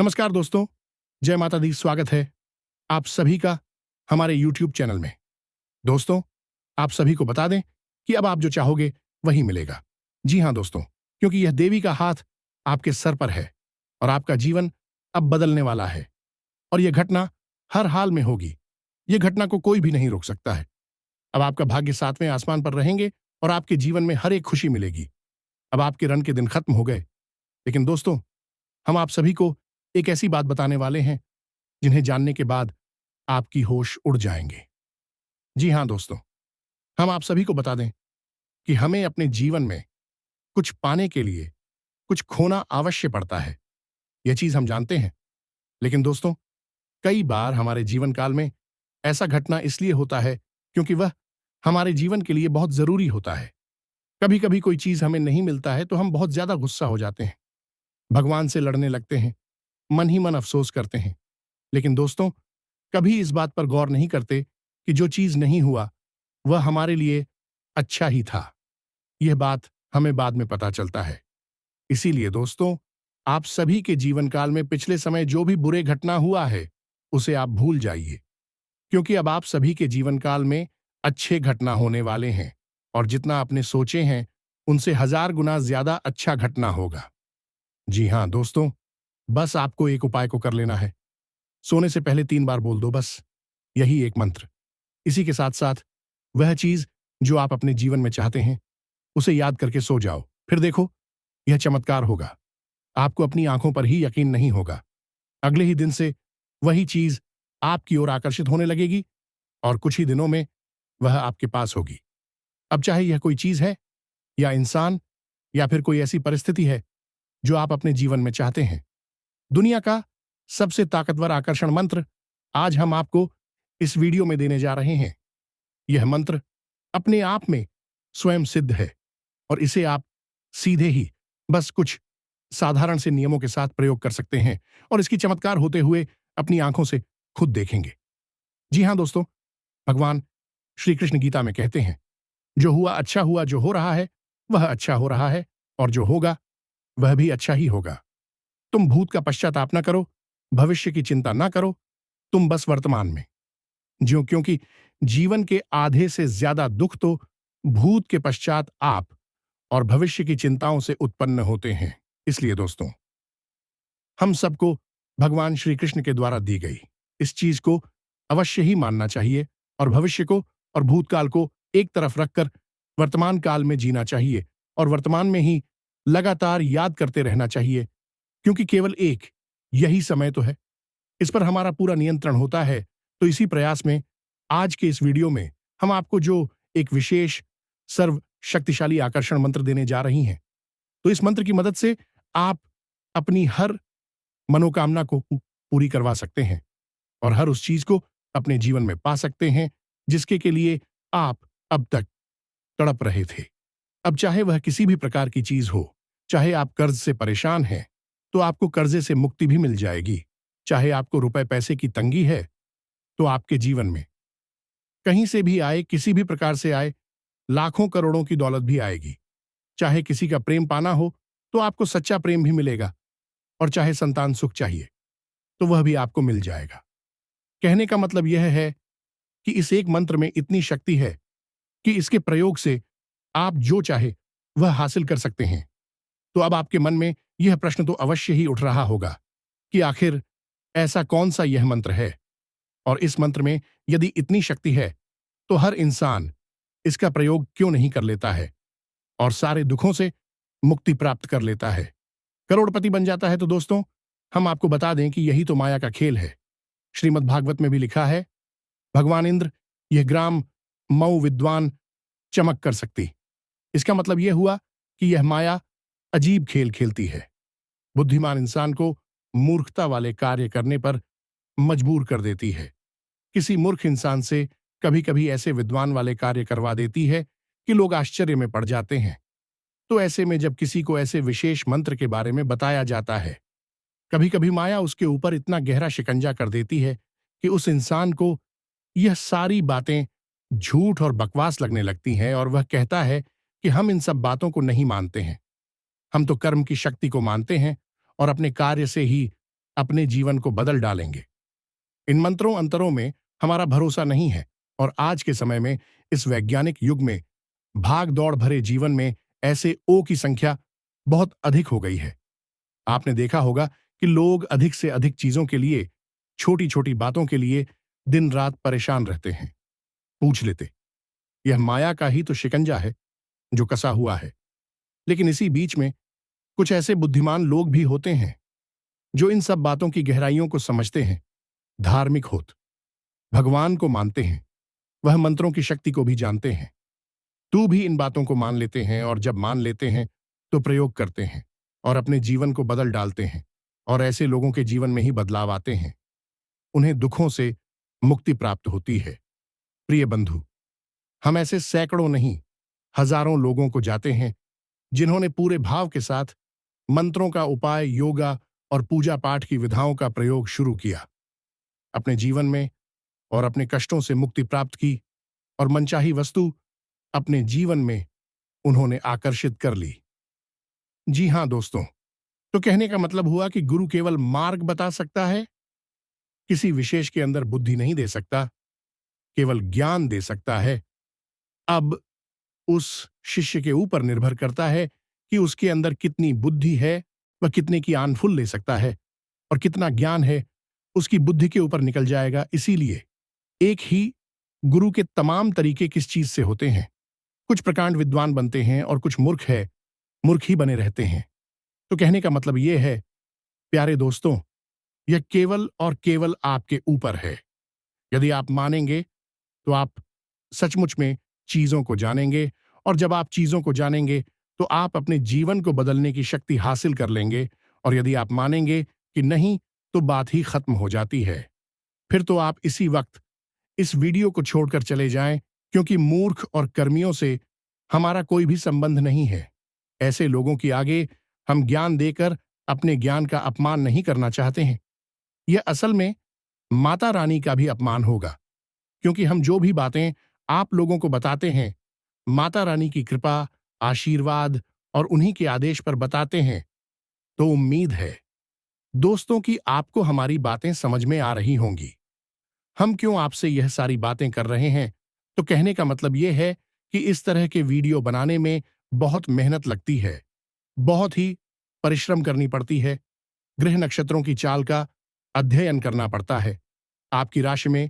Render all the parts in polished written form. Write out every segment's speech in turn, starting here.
नमस्कार दोस्तों, जय माता दी। स्वागत है आप सभी का हमारे YouTube चैनल में। दोस्तों, आप सभी को बता दें कि अब आप जो चाहोगे वही मिलेगा। जी हां दोस्तों, क्योंकि यह देवी का हाथ आपके सर पर है और आपका जीवन अब बदलने वाला है और यह घटना हर हाल में होगी। यह घटना को कोई भी नहीं रोक सकता है। अब आपका भाग्य 7वें आसमान पर रहेंगे और आपके जीवन में हर एक खुशी मिलेगी। अब आपके रन के दिन खत्म हो गए, लेकिन दोस्तों, हम आप सभी को एक ऐसी बात बताने वाले हैं जिन्हें जानने के बाद आपकी होश उड़ जाएंगे। जी हां दोस्तों, हम आप सभी को बता दें कि हमें अपने जीवन में कुछ पाने के लिए कुछ खोना अवश्य पड़ता है। यह चीज हम जानते हैं, लेकिन दोस्तों, कई बार हमारे जीवन काल में ऐसा घटना इसलिए होता है क्योंकि वह हमारे जीवन के लिए बहुत जरूरी होता है। कभी कभी कोई चीज हमें नहीं मिलता है तो हम बहुत ज्यादा गुस्सा हो जाते हैं, भगवान से लड़ने लगते हैं, मन ही मन अफसोस करते हैं। लेकिन दोस्तों, कभी इस बात पर गौर नहीं करते कि जो चीज नहीं हुआ वह हमारे लिए अच्छा ही था। यह बात हमें बाद में पता चलता है। इसीलिए दोस्तों, आप सभी के जीवन काल में पिछले समय जो भी बुरे घटना हुआ है उसे आप भूल जाइए, क्योंकि अब आप सभी के जीवन काल में अच्छे घटना होने वाले हैं और जितना आपने सोचे हैं उनसे 1000 गुना ज्यादा अच्छा घटना होगा। जी हां दोस्तों, बस आपको एक उपाय को कर लेना है। सोने से पहले 3 बार बोल दो, बस यही एक मंत्र। इसी के साथ साथ वह चीज जो आप अपने जीवन में चाहते हैं उसे याद करके सो जाओ। फिर देखो, यह चमत्कार होगा। आपको अपनी आंखों पर ही यकीन नहीं होगा। अगले ही दिन से वही चीज आपकी ओर आकर्षित होने लगेगी और कुछ ही दिनों में वह आपके पास होगी। अब चाहे यह कोई चीज है या इंसान या फिर कोई ऐसी परिस्थिति है जो आप अपने जीवन में चाहते हैं। दुनिया का सबसे ताकतवर आकर्षण मंत्र आज हम आपको इस वीडियो में देने जा रहे हैं। यह मंत्र अपने आप में स्वयं सिद्ध है और इसे आप सीधे ही बस कुछ साधारण से नियमों के साथ प्रयोग कर सकते हैं और इसकी चमत्कार होते हुए अपनी आंखों से खुद देखेंगे। जी हां दोस्तों, भगवान श्री कृष्ण गीता में कहते हैं, जो हुआ अच्छा हुआ, जो हो रहा है वह अच्छा हो रहा है और जो होगा वह भी अच्छा ही होगा। तुम भूत का पश्चाताप न करो, भविष्य की चिंता न करो, तुम बस वर्तमान में जियो, क्योंकि जीवन के आधे से ज्यादा दुख तो भूत के पश्चात आप और भविष्य की चिंताओं से उत्पन्न होते हैं। इसलिए दोस्तों, हम सबको भगवान श्री कृष्ण के द्वारा दी गई इस चीज को अवश्य ही मानना चाहिए और भविष्य को और भूतकाल को एक तरफ रखकर वर्तमान काल में जीना चाहिए और वर्तमान में ही लगातार याद करते रहना चाहिए, क्योंकि केवल एक यही समय तो है। इस पर हमारा पूरा नियंत्रण होता है। तो इसी प्रयास में आज के इस वीडियो में हम आपको जो एक विशेष सर्व शक्तिशाली आकर्षण मंत्र देने जा रही हैं, तो इस मंत्र की मदद से आप अपनी हर मनोकामना को पूरी करवा सकते हैं और हर उस चीज को अपने जीवन में पा सकते हैं जिसके के लिए आप अब तक तड़प रहे थे। अब चाहे वह किसी भी प्रकार की चीज हो, चाहे आप कर्ज से परेशान हैं तो आपको कर्जे से मुक्ति भी मिल जाएगी, चाहे आपको रुपए पैसे की तंगी है तो आपके जीवन में कहीं से भी आए, किसी भी प्रकार से आए, लाखों करोड़ों की दौलत भी आएगी। चाहे किसी का प्रेम पाना हो तो आपको सच्चा प्रेम भी मिलेगा और चाहे संतान सुख चाहिए तो वह भी आपको मिल जाएगा। कहने का मतलब यह है कि इस एक मंत्र में इतनी शक्ति है कि इसके प्रयोग से आप जो चाहे वह हासिल कर सकते हैं। तो अब आपके मन में यह प्रश्न तो अवश्य ही उठ रहा होगा कि आखिर ऐसा कौन सा यह मंत्र है और इस मंत्र में यदि इतनी शक्ति है तो हर इंसान इसका प्रयोग क्यों नहीं कर लेता है और सारे दुखों से मुक्ति प्राप्त कर लेता है, करोड़पति बन जाता है। तो दोस्तों, हम आपको बता दें कि यही तो माया का खेल है। श्रीमद् भागवत में भी लिखा है, भगवान इंद्र यह ग्राम मऊ विद्वान चमक कर सकती। इसका मतलब यह हुआ कि यह माया अजीब खेल खेलती है, बुद्धिमान इंसान को मूर्खता वाले कार्य करने पर मजबूर कर देती है। किसी मूर्ख इंसान से कभी कभी ऐसे विद्वान वाले कार्य करवा देती है कि लोग आश्चर्य में पड़ जाते हैं। तो ऐसे में जब किसी को ऐसे विशेष मंत्र के बारे में बताया जाता है, कभी कभी माया उसके ऊपर इतना गहरा शिकंजा कर देती है कि उस इंसान को यह सारी बातें झूठ और बकवास लगने लगती हैं और वह कहता है कि हम इन सब बातों को नहीं मानते हैं, हम तो कर्म की शक्ति को मानते हैं और अपने कार्य से ही अपने जीवन को बदल डालेंगे। इन मंत्रों अंतरों में हमारा भरोसा नहीं है और आज के समय में इस वैज्ञानिक युग में भाग दौड़ भरे जीवन में ऐसे ओ की संख्या बहुत अधिक हो गई है। आपने देखा होगा कि लोग अधिक से अधिक चीजों के लिए, छोटी छोटी बातों के लिए दिन रात परेशान रहते हैं। पूछ लेते, यह माया का ही तो शिकंजा है जो कसा हुआ है। लेकिन इसी बीच में कुछ ऐसे बुद्धिमान लोग भी होते हैं जो इन सब बातों की गहराइयों को समझते हैं, धार्मिक होत, भगवान को मानते हैं, वह मंत्रों की शक्ति को भी जानते हैं। तू भी इन बातों को मान लेते हैं और जब मान लेते हैं तो प्रयोग करते हैं और अपने जीवन को बदल डालते हैं और ऐसे लोगों के जीवन में ही बदलाव आते हैं। उन्हें दुखों से मुक्ति प्राप्त होती है। प्रिय बंधु, हम ऐसे सैकड़ों नहीं, हजारों लोगों को जाते हैं जिन्होंने पूरे भाव के साथ मंत्रों का उपाय, योगा और पूजा पाठ की विधाओं का प्रयोग शुरू किया, अपने जीवन में और अपने कष्टों से मुक्ति प्राप्त की और मनचाही वस्तु अपने जीवन में उन्होंने आकर्षित कर ली। जी हां दोस्तों, तो कहने का मतलब हुआ कि गुरु केवल मार्ग बता सकता है, किसी विशेष के अंदर बुद्धि नहीं दे सकता, केवल ज्ञान दे सकता है। अब उस शिष्य के ऊपर निर्भर करता है कि उसके अंदर कितनी बुद्धि है, वह कितने की आनफुल ले सकता है, और कितना ज्ञान है उसकी बुद्धि के ऊपर निकल जाएगा। इसीलिए एक ही गुरु के तमाम तरीके किस चीज से होते हैं। कुछ प्रकांड विद्वान बनते हैं और कुछ मूर्ख ही बने रहते हैं। तो कहने का मतलब यह है प्यारे दोस्तों, यह केवल और केवल आपके ऊपर है। यदि आप मानेंगे तो आप सचमुच में चीजों को जानेंगे, और जब आप चीजों को जानेंगे तो आप अपने जीवन को बदलने की शक्ति हासिल कर लेंगे, और यदि आप मानेंगे कि नहीं तो बात ही खत्म हो जाती है। फिर तो आप इसी वक्त इस वीडियो को छोड़कर चले जाएं, क्योंकि मूर्ख और कर्मियों से हमारा कोई भी संबंध नहीं है। ऐसे लोगों की आगे हम ज्ञान देकर अपने ज्ञान का अपमान नहीं करना चाहते हैं। यह असल में माता रानी का भी अपमान होगा, क्योंकि हम जो भी बातें आप लोगों को बताते हैं माता रानी की कृपा, आशीर्वाद और उन्हीं के आदेश पर बताते हैं। तो उम्मीद है दोस्तों कि आपको हमारी बातें समझ में आ रही होंगी। हम क्यों आपसे यह सारी बातें कर रहे हैं, तो कहने का मतलब यह है कि इस तरह के वीडियो बनाने में बहुत मेहनत लगती है, बहुत ही परिश्रम करनी पड़ती है। ग्रह नक्षत्रों की चाल का अध्ययन करना पड़ता है। आपकी राशि में,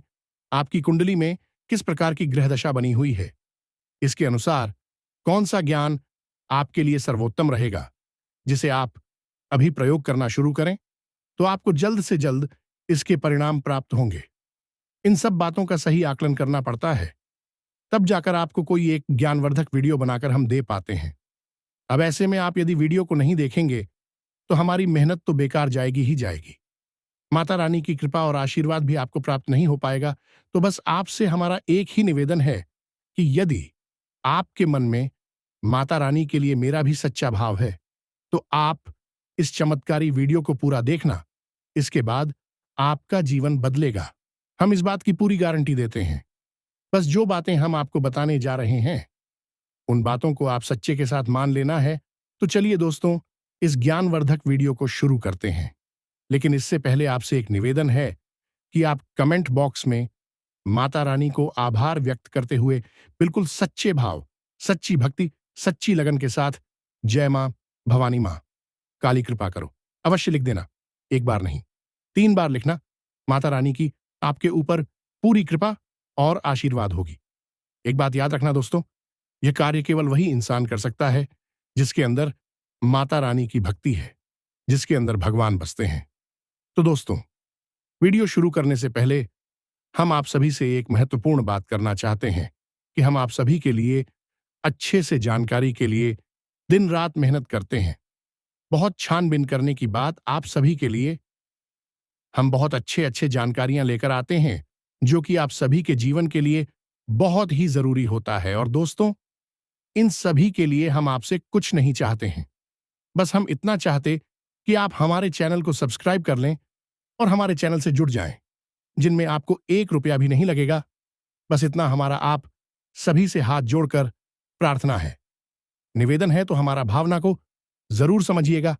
आपकी कुंडली में किस प्रकार की ग्रह दशा बनी हुई है, इसके अनुसार कौन सा ज्ञान आपके लिए सर्वोत्तम रहेगा, जिसे आप अभी प्रयोग करना शुरू करें तो आपको जल्द से जल्द इसके परिणाम प्राप्त होंगे। इन सब बातों का सही आकलन करना पड़ता है, तब जाकर आपको कोई एक ज्ञानवर्धक वीडियो बनाकर हम दे पाते हैं। अब ऐसे में आप यदि वीडियो को नहीं देखेंगे तो हमारी मेहनत तो बेकार जाएगी ही जाएगी। माता रानी की कृपा और आशीर्वाद भी आपको प्राप्त नहीं हो पाएगा। तो बस आपसे हमारा एक ही निवेदन है कि यदि आपके मन में माता रानी के लिए मेरा भी सच्चा भाव है तो आप इस चमत्कारी वीडियो को पूरा देखना। इसके बाद आपका जीवन बदलेगा। हम इस बात की पूरी गारंटी देते हैं। बस जो बातें हम आपको बताने जा रहे हैं उन बातों को आप सच्चे के साथ मान लेना है। तो चलिए दोस्तों, इस ज्ञानवर्धक वीडियो को शुरू करते हैं। लेकिन इससे पहले आपसे एक निवेदन है कि आप कमेंट बॉक्स में माता रानी को आभार व्यक्त करते हुए बिल्कुल सच्चे भाव, सच्ची भक्ति, सच्ची लगन के साथ जय मां, भवानी मां, काली कृपा करो अवश्य लिख देना। एक बार नहीं, 3 बार लिखना। माता रानी की आपके ऊपर पूरी कृपा और आशीर्वाद होगी। एक बात याद रखना दोस्तों, यह कार्य केवल वही इंसान कर सकता है जिसके अंदर माता रानी की भक्ति है, जिसके अंदर भगवान बसते हैं। तो दोस्तों, वीडियो शुरू करने से पहले हम आप सभी से एक महत्वपूर्ण बात करना चाहते हैं कि हम आप सभी के लिए अच्छे से जानकारी के लिए दिन रात मेहनत करते हैं। बहुत छानबीन करने की बात आप सभी के लिए हम बहुत अच्छे अच्छे जानकारियां लेकर आते हैं जो कि आप सभी के जीवन के लिए बहुत ही जरूरी होता है। और दोस्तों, इन सभी के लिए हम आपसे कुछ नहीं चाहते हैं, बस हम इतना चाहते कि आप हमारे चैनल को सब्सक्राइब कर लें और हमारे चैनल से जुड़ जाएं, जिनमें आपको 1 रुपया भी नहीं लगेगा। बस इतना हमारा आप सभी से हाथ जोड़कर प्रार्थना है, निवेदन है। तो हमारा भावना को जरूर समझिएगा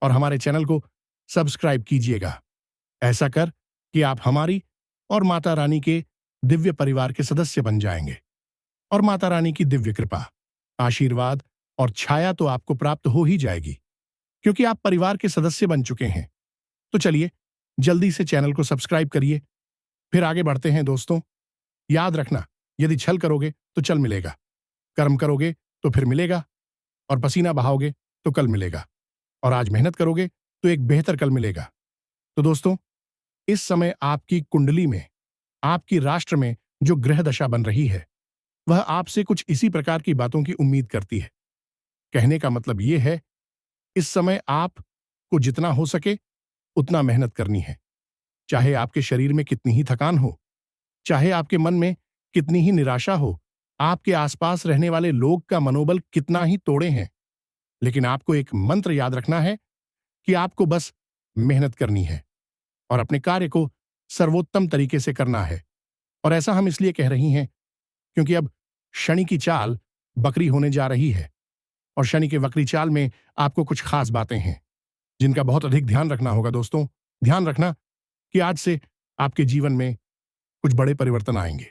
और हमारे चैनल को सब्सक्राइब कीजिएगा। ऐसा कर कि आप हमारी और माता रानी के दिव्य परिवार के सदस्य बन जाएंगे और माता रानी की दिव्य कृपा, आशीर्वाद और छाया तो आपको प्राप्त हो ही जाएगी, क्योंकि आप परिवार के सदस्य बन चुके हैं। तो चलिए जल्दी से चैनल को सब्सक्राइब करिए। फिर आगे बढ़ते हैं दोस्तों। याद रखना, यदि छल करोगे तो चल मिलेगा, कर्म करोगे तो फिर मिलेगा, और पसीना बहाओगे तो कल मिलेगा, और आज मेहनत करोगे तो एक बेहतर कल मिलेगा। तो दोस्तों, इस समय आपकी कुंडली में, आपकी राष्ट्र में जो ग्रह दशा बन रही है, वह आपसे कुछ इसी प्रकार की बातों की उम्मीद करती है। कहने का मतलब यह है, इस समय आपको जितना हो सके उतना मेहनत करनी है। चाहे आपके शरीर में कितनी ही थकान हो, चाहे आपके मन में कितनी ही निराशा हो, आपके आसपास रहने वाले लोग का मनोबल कितना ही तोड़े हैं, लेकिन आपको एक मंत्र याद रखना है कि आपको बस मेहनत करनी है और अपने कार्य को सर्वोत्तम तरीके से करना है। और ऐसा हम इसलिए कह रही हैं क्योंकि अब शनि की चाल बकरी होने जा रही है, और शनि के वक्री चाल में आपको कुछ खास बातें हैं जिनका बहुत अधिक ध्यान रखना होगा। दोस्तों, ध्यान रखना कि आज से आपके जीवन में कुछ बड़े परिवर्तन आएंगे।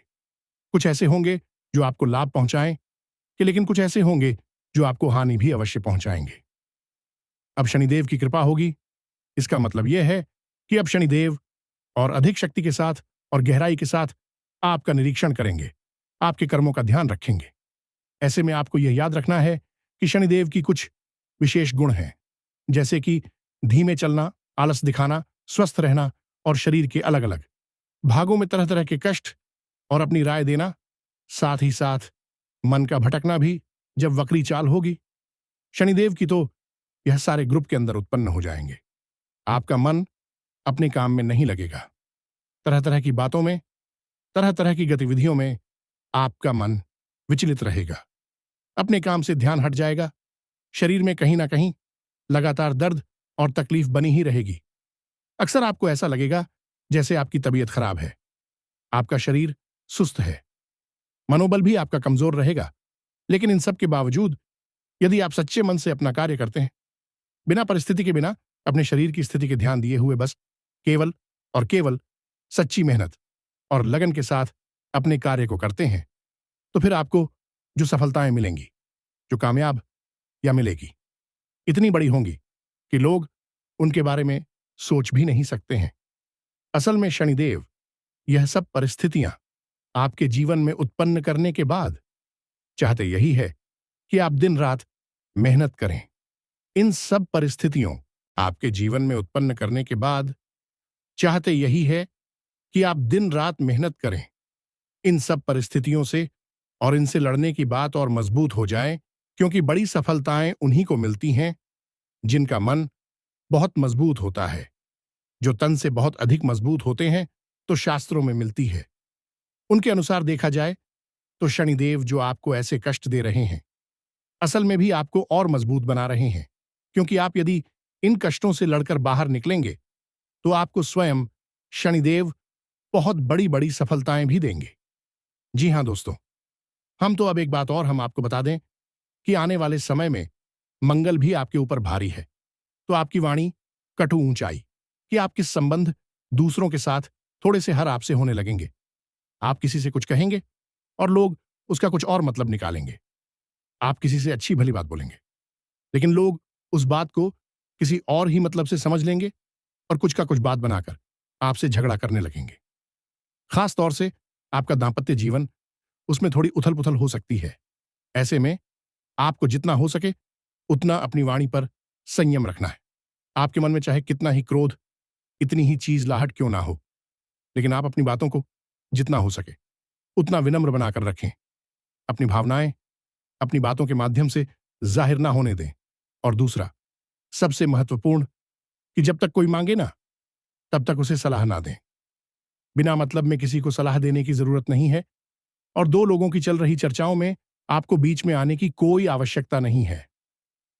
कुछ ऐसे होंगे जो आपको लाभ पहुंचाएं, कि लेकिन कुछ ऐसे होंगे जो आपको हानि भी अवश्य पहुंचाएंगे। अब शनिदेव की कृपा होगी, इसका मतलब यह है कि अब शनिदेव और अधिक शक्ति के साथ और गहराई के साथ आपका निरीक्षण करेंगे, आपके कर्मों का ध्यान रखेंगे। ऐसे में आपको यह याद रखना है कि शनिदेव की कुछ विशेष गुण हैं, जैसे कि धीमे चलना, आलस दिखाना, स्वस्थ रहना और शरीर के अलग अलग भागों में तरह तरह के कष्ट और अपनी राय देना, साथ ही साथ मन का भटकना भी जब वक्री चाल होगी शनिदेव की, तो यह सारे ग्रुप के अंदर उत्पन्न हो जाएंगे। आपका मन अपने काम में नहीं लगेगा, तरह तरह की बातों में, तरह तरह की गतिविधियों में आपका मन विचलित रहेगा, अपने काम से ध्यान हट जाएगा, शरीर में कहीं ना कहीं लगातार दर्द और तकलीफ बनी ही रहेगी। अक्सर आपको ऐसा लगेगा जैसे आपकी तबीयत खराब है, आपका शरीर सुस्त है, मनोबल भी आपका कमजोर रहेगा। लेकिन इन सब के बावजूद यदि आप सच्चे मन से अपना कार्य करते हैं, बिना परिस्थिति के, बिना अपने शरीर की स्थिति के ध्यान दिए हुए, बस केवल और केवल सच्ची मेहनत और लगन के साथ अपने कार्य को करते हैं, तो फिर आपको जो सफलताएं मिलेंगी, जो कामयाब या मिलेगी, इतनी बड़ी होंगी कि लोग उनके बारे में सोच भी नहीं सकते हैं। असल में शनिदेव यह सब परिस्थितियां आपके जीवन में उत्पन्न करने के बाद चाहते यही है कि आप दिन रात मेहनत करें। इन सब परिस्थितियों आपके जीवन में उत्पन्न करने के बाद चाहते यही है कि आप दिन रात मेहनत करें, इन सब परिस्थितियों से और इनसे लड़ने की बात और मजबूत हो जाए, क्योंकि बड़ी सफलताएं उन्हीं को मिलती हैं जिनका मन बहुत मजबूत होता है। जो तन से बहुत अधिक मजबूत होते हैं तो शास्त्रों में मिलती है। उनके अनुसार देखा जाए तो शनिदेव जो आपको ऐसे कष्ट दे रहे हैं, असल में भी आपको और मजबूत बना रहे हैं, क्योंकि आप यदि इन कष्टों से लड़कर बाहर निकलेंगे तो आपको स्वयं शनिदेव बहुत बड़ी बड़ी सफलताएं भी देंगे। जी हां दोस्तों, हम तो अब एक बात और हम आपको बता दें कि आने वाले समय में मंगल भी आपके ऊपर भारी है, तो आपकी वाणी कटु ऊंचाई कि आपके संबंध दूसरों के साथ थोड़े से हर आपसे होने लगेंगे। आप किसी से कुछ कहेंगे और लोग उसका कुछ और मतलब निकालेंगे। आप किसी से अच्छी भली बात बोलेंगे, लेकिन लोग उस बात को किसी और ही मतलब से समझ लेंगे और कुछ का कुछ बात बनाकर आपसे झगड़ा करने लगेंगे। खास तौर से आपका दांपत्य जीवन, उसमें थोड़ी उथल पुथल हो सकती है। ऐसे में आपको जितना हो सके उतना अपनी वाणी पर संयम रखना है। आपके मन में चाहे कितना ही क्रोध, इतनी ही चीजलाहट क्यों ना हो, लेकिन आप अपनी बातों को जितना हो सके उतना विनम्र बनाकर रखें। अपनी भावनाएं अपनी बातों के माध्यम से जाहिर ना होने दें। और दूसरा, सबसे महत्वपूर्ण, कि जब तक कोई मांगे ना, तब तक उसे सलाह ना दें। बिना मतलब में किसी को सलाह देने की जरूरत नहीं है, और दो लोगों की चल रही चर्चाओं में आपको बीच में आने की कोई आवश्यकता नहीं है।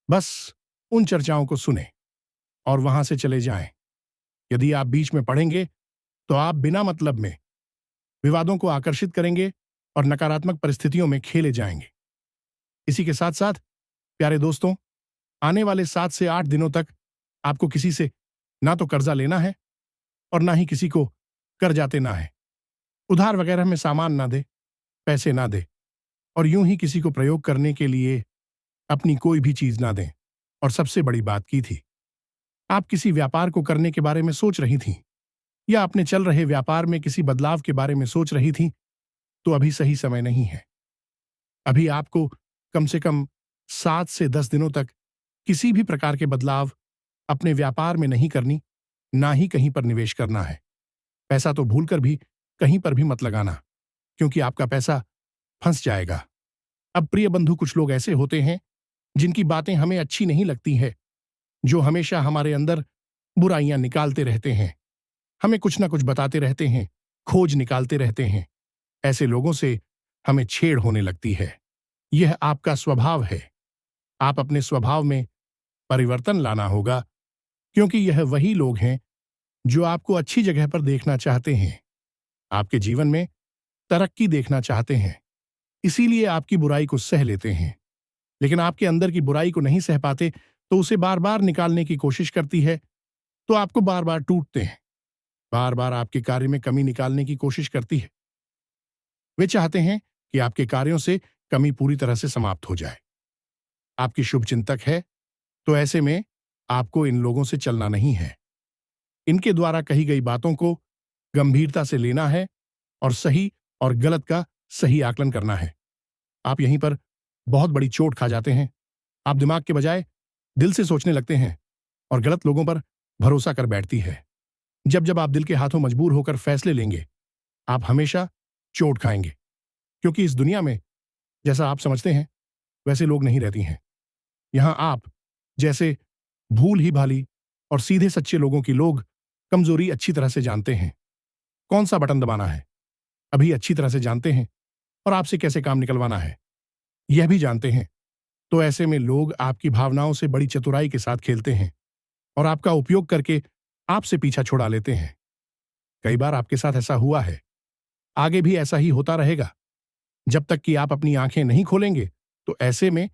बस उन चर्चाओं को सुने और वहां से चले जाएं। यदि आप बीच में पड़ेंगे तो आप बिना मतलब में विवादों को आकर्षित करेंगे और नकारात्मक परिस्थितियों में खेले जाएंगे। इसी के साथ साथ प्यारे दोस्तों, आने वाले 7 से 8 दिनों तक आपको किसी से ना तो कर्जा लेना है और ना ही किसी को कर जाते ना है। उधार वगैरह में सामान ना दे, पैसे ना दे, और यूं ही किसी को प्रयोग करने के लिए अपनी कोई भी चीज ना दें। और सबसे बड़ी बात की थी, आप किसी व्यापार को करने के बारे में सोच रही थीं या अपने चल रहे व्यापार में किसी बदलाव के बारे में सोच रही थीं, तो अभी सही समय नहीं है। अभी आपको कम से कम 7 से 10 दिनों तक किसी भी प्रकार के बदलाव अपने व्यापार में नहीं करनी, ना ही कहीं पर निवेश करना है। पैसा तो भूलकर भी कहीं पर भी मत लगाना, क्योंकि आपका पैसा फंस जाएगा। अब प्रिय बंधु, कुछ लोग ऐसे होते हैं जिनकी बातें हमें अच्छी नहीं लगती है, जो हमेशा हमारे अंदर बुराइयां निकालते रहते हैं, हमें कुछ ना कुछ बताते रहते हैं, खोज निकालते रहते हैं। ऐसे लोगों से हमें छेड़ होने लगती है। यह आपका स्वभाव है। आप अपने स्वभाव में परिवर्तन लाना होगा, क्योंकि यह वही लोग हैं जो आपको अच्छी जगह पर देखना चाहते हैं, आपके जीवन में तरक्की देखना चाहते हैं, इसीलिए आपकी बुराई को सह लेते हैं। लेकिन आपके अंदर की बुराई को नहीं सह पाते, तो उसे बार बार निकालने की कोशिश करती है, तो आपको बार बार टूटते हैं, बार बार आपके कार्य में कमी निकालने की कोशिश करती है। वे चाहते हैं कि आपके कार्यों से कमी पूरी तरह से समाप्त हो जाए। आपकी शुभ चिंतक है, तो ऐसे में आपको इन लोगों से चलना नहीं है। इनके द्वारा कही गई बातों को गंभीरता से लेना है और सही और गलत का सही आकलन करना है। आप यहीं पर बहुत बड़ी चोट खा जाते हैं। आप दिमाग के बजाय दिल से सोचने लगते हैं और गलत लोगों पर भरोसा कर बैठती है। जब जब आप दिल के हाथों मजबूर होकर फैसले लेंगे, आप हमेशा चोट खाएंगे, क्योंकि इस दुनिया में जैसा आप समझते हैं वैसे लोग नहीं रहती हैं। यहां आप जैसे भूल ही भाली और सीधे सच्चे लोगों की लोग कमजोरी अच्छी तरह से जानते हैं। कौन सा बटन दबाना है अभी अच्छी तरह से जानते हैं, और आपसे कैसे काम निकलवाना है यह भी जानते हैं। तो ऐसे में लोग आपकी भावनाओं से बड़ी चतुराई के साथ खेलते हैं और आपका उपयोग करके आपसे पीछा छुड़ा लेते हैं। कई बार आपके साथ ऐसा हुआ है, आगे भी ऐसा ही होता रहेगा। जब तक कि आप अपनी आंखें नहीं खोलेंगे, तो ऐसे में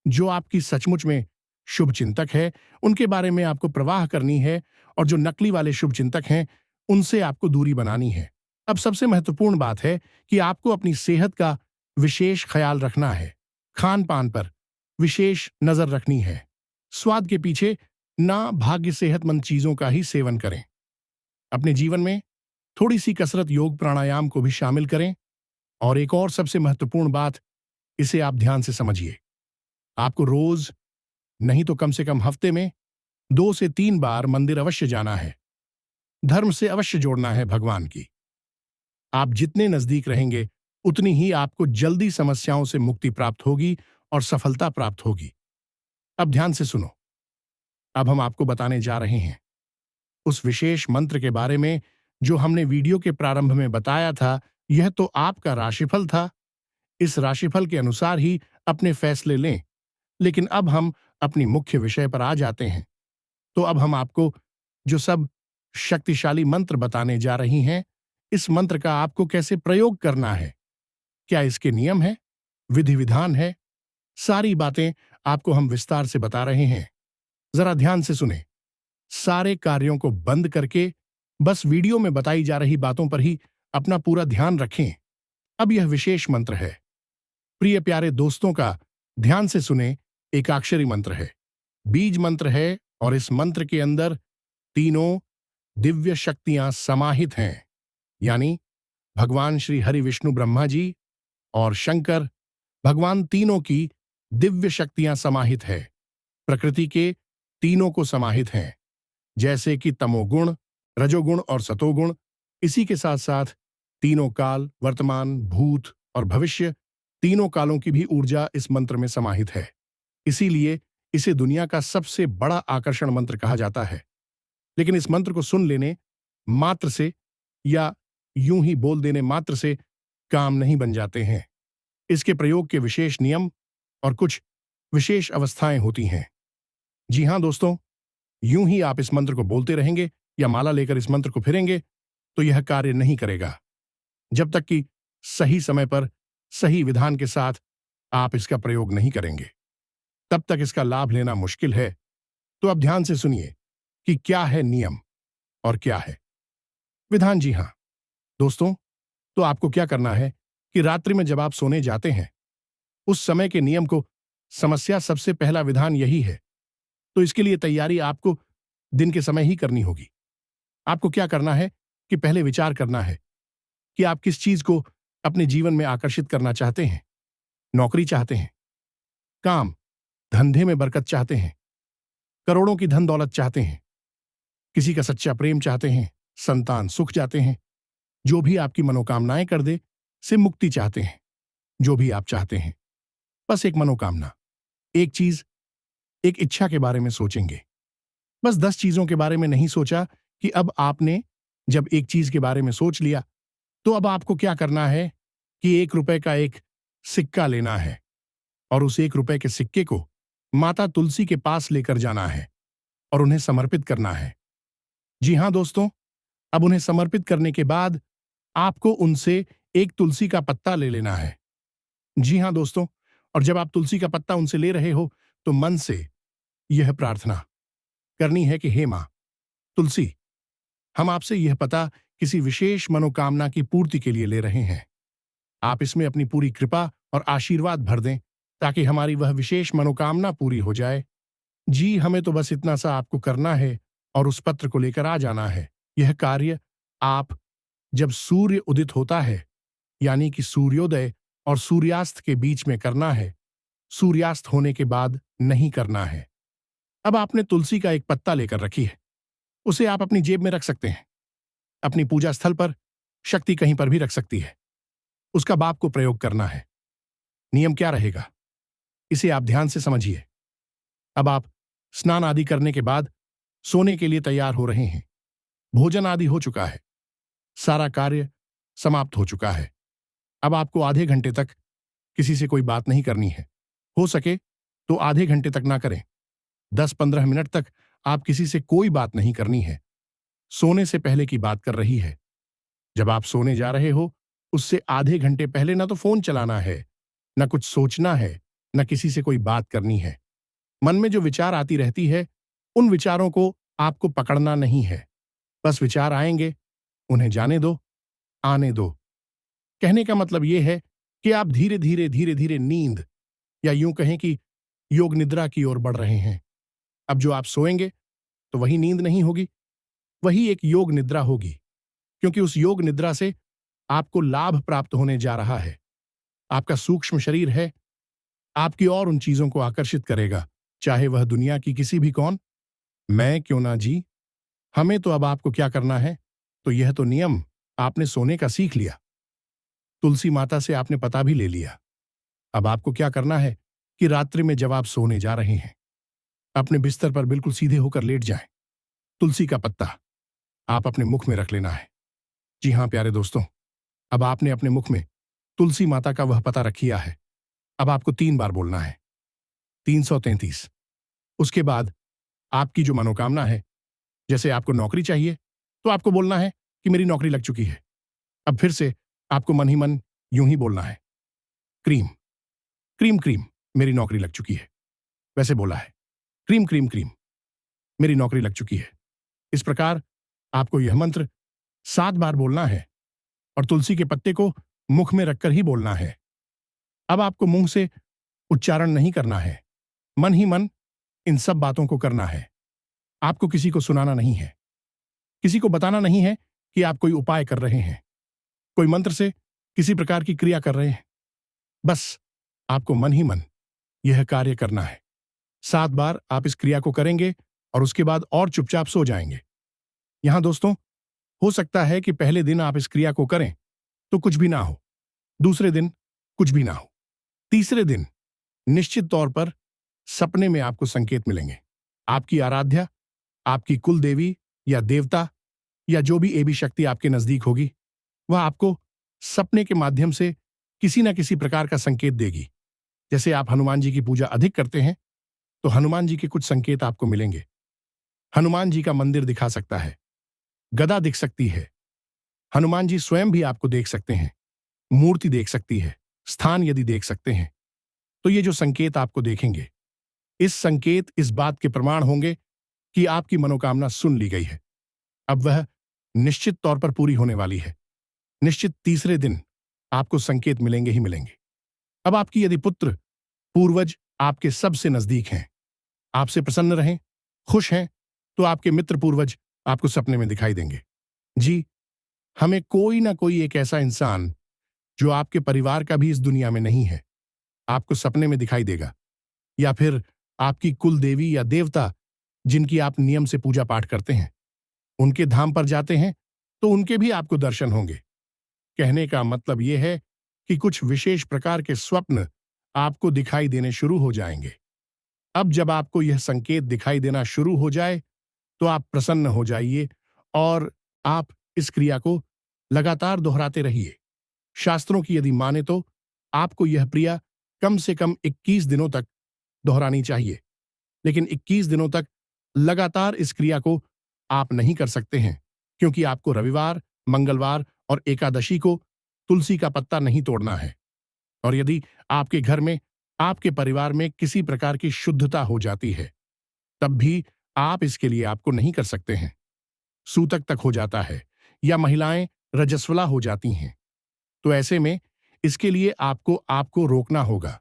जो आपकी सचमुच में शुभ चिंतक है, उनके बारे में आपको प्रवाह करनी है, और जो नकली वाले शुभ चिंतक हैं, उनसे आपको दूरी बनानी है। अब सबसे महत्वपूर्ण बात है कि आपको अपनी सेहत का विशेष ख्याल रखना है। खान पान पर विशेष नजर रखनी है। स्वाद के पीछे ना भाग्य सेहतमंद चीजों का ही सेवन करें। अपने जीवन में थोड़ी सी कसरत, योग, प्राणायाम को भी शामिल करें। और एक और सबसे महत्वपूर्ण बात, इसे आप ध्यान से समझिए। आपको रोज नहीं तो कम से कम हफ्ते में 2 से 3 बार मंदिर अवश्य जाना है। धर्म से अवश्य जोड़ना है भगवान की। आप जितने नजदीक रहेंगे, उतनी ही आपको जल्दी समस्याओं से मुक्ति प्राप्त होगी और सफलता प्राप्त होगी। अब ध्यान से सुनो। अब हम आपको बताने जा रहे हैं उस विशेष मंत्र के बारे में जो हमने वीडियो के प्रारंभ में बताया था। यह तो आपका राशिफल था। इस राशिफल के अनुसार ही अपने फैसले लें। लेकिन अब हम अपनी मुख्य विषय पर आ जाते हैं। तो अब हम आपको जो सब शक्तिशाली मंत्र बताने जा रही हैं, इस मंत्र का आपको कैसे प्रयोग करना है, क्या इसके नियम है, विधि विधान है, सारी बातें आपको हम विस्तार से बता रहे हैं। जरा ध्यान से सुने। सारे कार्यों को बंद करके बस वीडियो में बताई जा रही बातों पर ही अपना पूरा ध्यान रखें। अब यह विशेष मंत्र है। प्रिय प्यारे दोस्तों का ध्यान से सुने। एकाक्षरी मंत्र है, बीज मंत्र है, और इस मंत्र के अंदर तीनों दिव्य शक्तियां समाहित हैं। यानी भगवान श्री हरि विष्णु ब्रह्मा जी और शंकर भगवान, तीनों की दिव्य शक्तियां समाहित है। प्रकृति के तीनों को समाहित हैं, जैसे कि तमोगुण, रजोगुण और सतोगुण। इसी के साथ साथ तीनों काल, वर्तमान, भूत और भविष्य, तीनों कालों की भी ऊर्जा इस मंत्र में समाहित है। इसीलिए इसे दुनिया का सबसे बड़ा आकर्षण मंत्र कहा जाता है। लेकिन इस मंत्र को सुन लेने मात्र से या यूं ही बोल देने मात्र से काम नहीं बन जाते हैं। इसके प्रयोग के विशेष नियम और कुछ विशेष अवस्थाएं होती हैं। जी हां दोस्तों, यूं ही आप इस मंत्र को बोलते रहेंगे या माला लेकर इस मंत्र को फिरेंगे तो यह कार्य नहीं करेगा। जब तक कि सही समय पर सही विधान के साथ आप इसका प्रयोग नहीं करेंगे, तब तक इसका लाभ लेना मुश्किल है। तो अब ध्यान से सुनिए कि क्या है नियम और क्या है। विधान, जी हाँ दोस्तों, तो आपको क्या करना है कि रात्रि में जब आप सोने जाते हैं उस समय के नियम को समस्या सबसे पहला विधान यही है। तो इसके लिए तैयारी आपको दिन के समय ही करनी होगी। आपको क्या करना है कि पहले विचार करना है कि आप किस चीज को अपने जीवन में आकर्षित करना चाहते हैं। नौकरी चाहते हैं, काम धंधे में बरकत चाहते हैं, करोड़ों की धन दौलत चाहते हैं, किसी का सच्चा प्रेम चाहते हैं, संतान सुख चाहते हैं, जो भी आपकी मनोकामनाएं कर दे से मुक्ति चाहते हैं। जो भी आप चाहते हैं, बस एक मनोकामना, एक चीज, एक इच्छा के बारे में सोचेंगे। बस 10 चीजों के बारे में नहीं सोचा कि अब आपने जब एक चीज के बारे में सोच लिया तो अब आपको क्या करना है कि 1 रुपए का एक सिक्का लेना है और उस 1 रुपए के सिक्के को माता तुलसी के पास लेकर जाना है और उन्हें समर्पित करना है। जी हां दोस्तों, अब उन्हें समर्पित करने के बाद आपको उनसे एक तुलसी का पत्ता ले लेना है। जी हां दोस्तों, और जब आप तुलसी का पत्ता उनसे ले रहे हो तो मन से यह प्रार्थना करनी है कि हे मां तुलसी, हम आपसे यह पता किसी विशेष मनोकामना की पूर्ति के लिए ले रहे हैं। आप इसमें अपनी पूरी कृपा और आशीर्वाद भर दें ताकि हमारी वह विशेष मनोकामना पूरी हो जाए। जी, हमें तो बस इतना सा आपको करना है और उस पत्र को लेकर आ जाना है। यह कार्य आप जब सूर्य उदित होता है, यानी कि सूर्योदय और सूर्यास्त के बीच में करना है, सूर्यास्त होने के बाद नहीं करना है। अब आपने तुलसी का एक पत्ता लेकर रखी है, उसे आप अपनी जेब में रख सकते हैं, अपनी पूजा स्थल पर, शक्ति कहीं पर भी रख सकती है। उसका बाप को प्रयोग करना है। नियम क्या रहेगा, इसे आप ध्यान से समझिए। अब आप स्नान आदि करने के बाद सोने के लिए तैयार हो रहे हैं। भोजन आदि हो चुका है, सारा कार्य समाप्त हो चुका है। अब आपको आधे घंटे तक किसी से कोई बात नहीं करनी है। हो सके तो आधे घंटे तक ना करें, 10-15 मिनट तक आप किसी से कोई बात नहीं करनी है। सोने से पहले की बात कर रही है। जब आप सोने जा रहे हो उससे आधे घंटे पहले ना तो फोन चलाना है, ना कुछ सोचना है, ना किसी से कोई बात करनी है। मन में जो विचार आती रहती है उन विचारों को आपको पकड़ना नहीं है। बस विचार आएंगे, उन्हें जाने दो, आने दो। कहने का मतलब यह है कि आप धीरे धीरे धीरे धीरे नींद, या यूं कहें कि योग निद्रा की ओर बढ़ रहे हैं। अब जो आप सोएंगे तो वही नींद नहीं होगी, वही एक योग निद्रा होगी, क्योंकि उस योग निद्रा से आपको लाभ प्राप्त होने जा रहा है। आपका सूक्ष्म शरीर है, आपकी और उन चीजों को आकर्षित करेगा, चाहे वह दुनिया की किसी भी कौन, मैं क्यों ना जी। हमें तो अब आपको क्या करना है, तो यह तो नियम आपने सोने का सीख लिया, तुलसी माता से आपने पता भी ले लिया। अब आपको क्या करना है कि रात्रि में जब आप सोने जा रहे हैं अपने बिस्तर पर बिल्कुल सीधे होकर लेट जाएं। तुलसी का पत्ता आप अपने मुख में रख लेना है। जी हां प्यारे दोस्तों, अब आपने अपने मुख में तुलसी माता का वह पता रख लिया है। अब आपको 3 बार बोलना है, 333। उसके बाद आपकी जो मनोकामना है, जैसे आपको नौकरी चाहिए तो आपको बोलना है कि मेरी नौकरी लग चुकी है। अब फिर से आपको मन ही मन यूं ही बोलना है, क्रीम क्रीम क्रीम मेरी नौकरी लग चुकी है। वैसे बोला है, क्रीम क्रीम क्रीम मेरी नौकरी लग चुकी है। इस प्रकार आपको यह मंत्र 7 बार बोलना है और तुलसी के पत्ते को मुख में रखकर ही बोलना है। अब आपको मुंह से उच्चारण नहीं करना है, मन ही मन इन सब बातों को करना है। आपको किसी को सुनाना नहीं है, किसी को बताना नहीं है कि आप कोई उपाय कर रहे हैं, कोई मंत्र से किसी प्रकार की क्रिया कर रहे हैं। बस आपको मन ही मन यह कार्य करना है। 7 बार आप इस क्रिया को करेंगे और उसके बाद और चुपचाप सो जाएंगे। यहां दोस्तों, हो सकता है कि पहले दिन आप इस क्रिया को करें तो कुछ भी ना हो, दूसरे दिन कुछ भी ना हो, तीसरे दिन निश्चित तौर पर सपने में आपको संकेत मिलेंगे। आपकी आराध्या, आपकी कुल देवी या देवता या जो भी एबी शक्ति आपके नजदीक होगी, वह आपको सपने के माध्यम से किसी न किसी प्रकार का संकेत देगी। जैसे आप हनुमान जी की पूजा अधिक करते हैं तो हनुमान जी के कुछ संकेत आपको मिलेंगे। हनुमान जी का मंदिर दिखा सकता है, गदा दिख सकती है, हनुमान जी स्वयं भी आपको देख सकते हैं, मूर्ति देख सकती है, स्थान यदि देख सकते हैं तो ये जो संकेत आपको देखेंगे, इस संकेत इस बात के प्रमाण होंगे कि आपकी मनोकामना सुन ली गई है। अब वह निश्चित तौर पर पूरी होने वाली है। निश्चित तीसरे दिन आपको संकेत मिलेंगे ही मिलेंगे। अब आपकी यदि पुत्र पूर्वज आपके सबसे नजदीक हैं, आपसे प्रसन्न रहें, खुश हैं, तो आपके मित्र पूर्वज आपको सपने में दिखाई देंगे। जी, हमें कोई ना कोई एक ऐसा इंसान जो आपके परिवार का भी इस दुनिया में नहीं है, आपको सपने में दिखाई देगा। या फिर आपकी कुल देवी या देवता जिनकी आप नियम से पूजा पाठ करते हैं, उनके धाम पर जाते हैं तो उनके भी आपको दर्शन होंगे। कहने का मतलब यह है कि कुछ विशेष प्रकार के स्वप्न आपको दिखाई देने शुरू हो जाएंगे। अब जब आपको यह संकेत दिखाई देना शुरू हो जाए तो आप प्रसन्न हो जाइए और आप इस क्रिया को लगातार दोहराते रहिए। शास्त्रों की यदि माने तो आपको यह क्रिया कम से कम 21 दिनों तक दोहरानी चाहिए। लेकिन 21 दिनों तक लगातार इस क्रिया को आप नहीं कर सकते हैं, क्योंकि आपको रविवार, मंगलवार और एकादशी को तुलसी का पत्ता नहीं तोड़ना है। और यदि आपके घर में, आपके परिवार में किसी प्रकार की शुद्धता हो जाती है, तब भी आप इसके लिए आपको नहीं कर सकते हैं। सूतक तक हो जाता है या महिलाएं रजस्वला हो जाती हैं, तो ऐसे में इसके लिए आपको आपको रोकना होगा।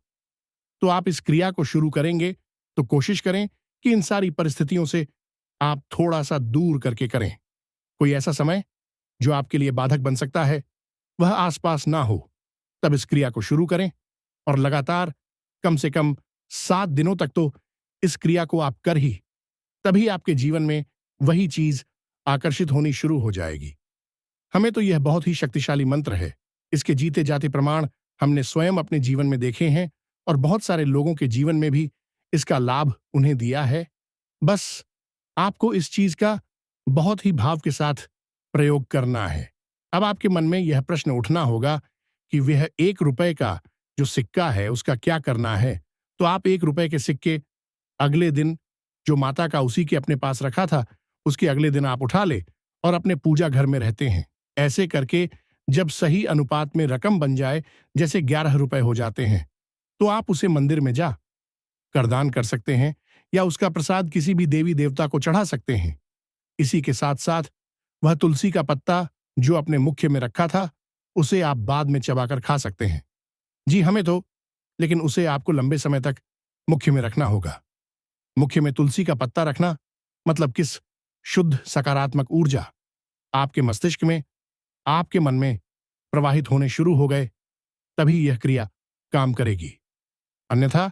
तो आप इस क्रिया को शुरू करेंगे तो कोशिश करें कि इन सारी परिस्थितियों से आप थोड़ा सा दूर करके करें। कोई ऐसा समय जो आपके लिए बाधक बन सकता है, वह आसपास ना हो, तब इस क्रिया को शुरू करें और लगातार कम से कम 7 दिनों तक तो इस क्रिया को आप कर ही, तभी आपके जीवन में वही चीज आकर्षित होनी शुरू हो जाएगी। हमें तो यह बहुत ही शक्तिशाली मंत्र है। इसके जीते जाते प्रमाण हमने स्वयं अपने जीवन में देखे हैं और बहुत सारे लोगों के जीवन में भी इसका लाभ उन्हें दिया है। बस आपको इस चीज का बहुत ही भाव के साथ प्रयोग करना है। अब आपके मन में यह प्रश्न उठना होगा कि वह 1 रुपए का जो सिक्का है उसका क्या करना है। तो आप 1 रुपए के सिक्के अगले दिन, जो माता का उसी के अपने पास रखा था, उसके अगले दिन आप उठा ले और अपने पूजा घर में रहते हैं। ऐसे करके जब सही अनुपात में रकम बन जाए, जैसे 11 रुपए हो जाते हैं, तो आप उसे मंदिर में जा करदान कर सकते हैं या उसका प्रसाद किसी भी देवी देवता को चढ़ा सकते हैं। इसी के साथ साथ वह तुलसी का पत्ता जो अपने मुख्य में रखा था, उसे आप बाद में चबाकर खा सकते हैं। जी, हमें तो, लेकिन उसे आपको लंबे समय तक मुख्य में रखना होगा। मुख्य में तुलसी का पत्ता रखना मतलब किस शुद्ध सकारात्मक ऊर्जा आपके मस्तिष्क में, आपके मन में प्रवाहित होने शुरू हो गए, तभी यह क्रिया काम करेगी। अन्यथा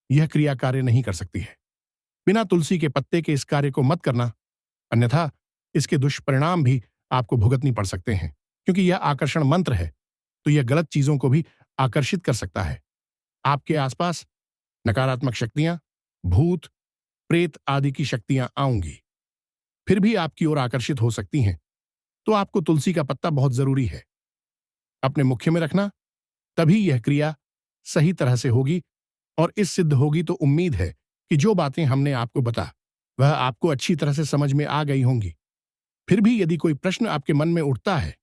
यह क्रिया कार्य नहीं कर सकती है। बिना तुलसी के पत्ते के इस कार्य को मत करना, अन्यथा इसके दुष्परिणाम भी आपको भुगतनी पड़ सकते हैं। क्योंकि यह आकर्षण मंत्र है, तो यह गलत चीजों को भी आकर्षित कर सकता है। आपके आसपास नकारात्मक शक्तियां, भूत, प्रेत आदि की शक्तियां आऊंगी, फिर भी आपकी ओर आकर्षित हो सकती हैं। तो आपको तुलसी का पत्ता बहुत जरूरी है अपने मुख्य में रखना, तभी यह क्रिया सही तरह से होगी। और इस सिद्ध होगी तो उम्मीद है कि जो बातें हमने आपको बता, वह आपको अच्छी तरह से समझ में आ गई होंगी। फिर भी यदि कोई प्रश्न आपके मन में उठता है,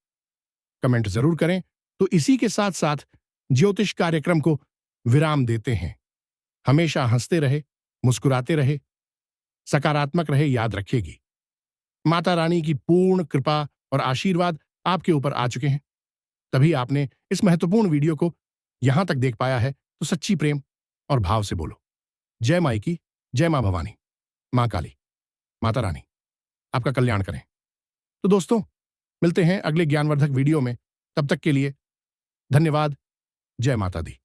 कमेंट जरूर करें। तो इसी के साथ साथ ज्योतिष कार्यक्रम को विराम देते हैं। हमेशा हंसते रहे, मुस्कुराते रहे, सकारात्मक रहे, याद रखेगी। माता रानी की पूर्ण कृपा और आशीर्वाद आपके ऊपर आ चुके हैं, तभी आपने इस महत्वपूर्ण वीडियो को यहां तक देख पाया है। तो सच्ची प्रेम और भाव से बोलो, जय माई की, जय मां भवानी, मां काली, माता रानी आपका कल्याण करें। तो दोस्तों, मिलते हैं अगले ज्ञानवर्धक वीडियो में। तब तक के लिए धन्यवाद। जय माता दी।